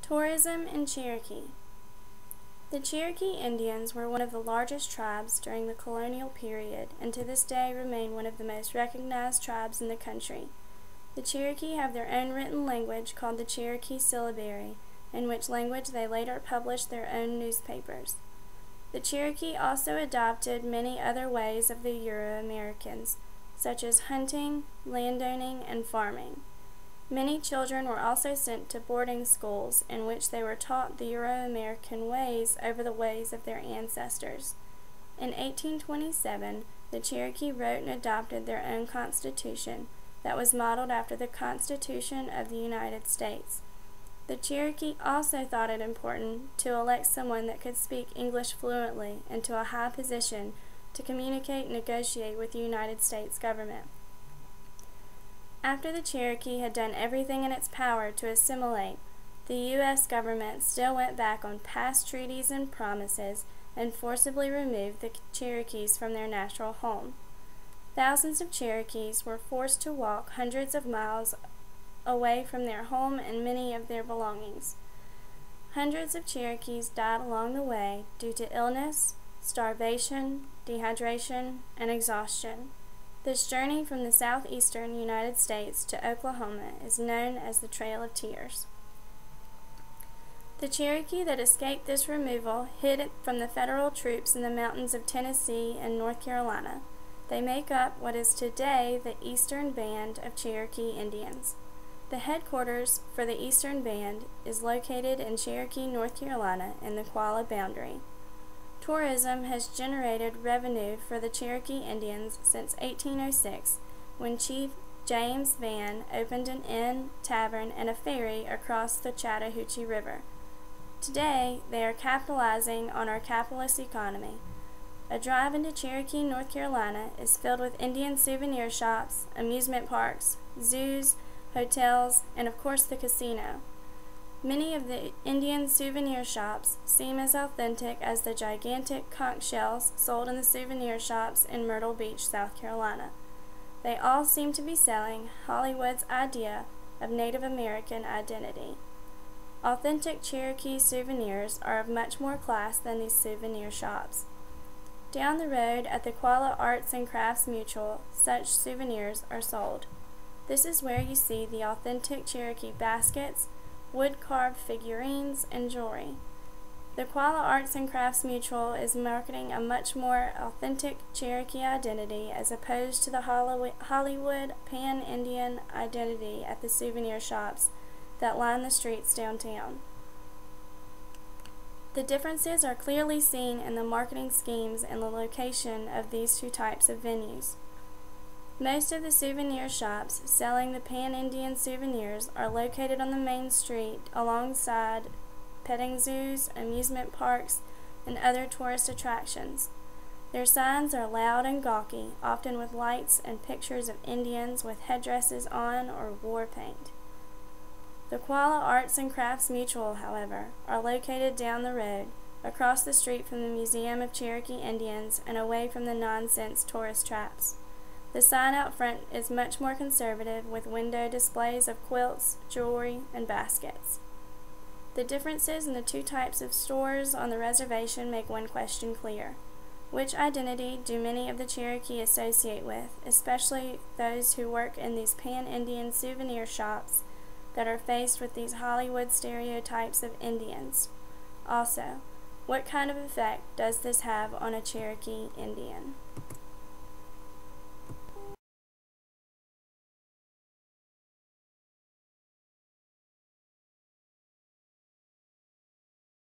Tourism in Cherokee. The Cherokee Indians were one of the largest tribes during the colonial period and to this day remain one of the most recognized tribes in the country. The Cherokee have their own written language called the Cherokee Syllabary, in which language they later published their own newspapers. The Cherokee also adopted many other ways of the Euro-Americans, such as hunting, landowning, and farming. Many children were also sent to boarding schools in which they were taught the Euro-American ways over the ways of their ancestors. In 1827, the Cherokee wrote and adopted their own constitution that was modeled after the Constitution of the United States. The Cherokee also thought it important to elect someone that could speak English fluently into a high position to communicate and negotiate with the United States government. After the Cherokee had done everything in its power to assimilate, the U.S. government still went back on past treaties and promises and forcibly removed the Cherokees from their natural home. Thousands of Cherokees were forced to walk hundreds of miles away from their home and many of their belongings. Hundreds of Cherokees died along the way due to illness, starvation, dehydration, and exhaustion. This journey from the southeastern United States to Oklahoma is known as the Trail of Tears. The Cherokee that escaped this removal hid from the federal troops in the mountains of Tennessee and North Carolina. They make up what is today the Eastern Band of Cherokee Indians. The headquarters for the Eastern Band is located in Cherokee, North Carolina, in the Qualla boundary. Tourism has generated revenue for the Cherokee Indians since 1806, when Chief James Vann opened an inn, tavern, and a ferry across the Chattahoochee River. Today, they are capitalizing on our capitalist economy. A drive into Cherokee, North Carolina is filled with Indian souvenir shops, amusement parks, zoos, hotels, and of course the casino. Many of the Indian souvenir shops seem as authentic as the gigantic conch shells sold in the souvenir shops in Myrtle Beach, South Carolina. They all seem to be selling Hollywood's idea of Native American identity. Authentic Cherokee souvenirs are of much more class than these souvenir shops. Down the road at the Qualla Arts and Crafts Mutual, such souvenirs are sold. This is where you see the authentic Cherokee baskets, wood-carved figurines, and jewelry. The Qualla Arts and Crafts Mutual is marketing a much more authentic Cherokee identity as opposed to the Hollywood pan-Indian identity at the souvenir shops that line the streets downtown. The differences are clearly seen in the marketing schemes and the location of these two types of venues. Most of the souvenir shops selling the pan-Indian souvenirs are located on the main street alongside petting zoos, amusement parks, and other tourist attractions. Their signs are loud and gawky, often with lights and pictures of Indians with headdresses on or war paint. The Qualla Arts and Crafts Mutual, however, are located down the road, across the street from the Museum of Cherokee Indians and away from the nonsense tourist traps. The sign out front is much more conservative with window displays of quilts, jewelry, and baskets. The differences in the two types of stores on the reservation make one question clear. Which identity do many of the Cherokee associate with, especially those who work in these pan-Indian souvenir shops that are faced with these Hollywood stereotypes of Indians? Also, what kind of effect does this have on a Cherokee Indian?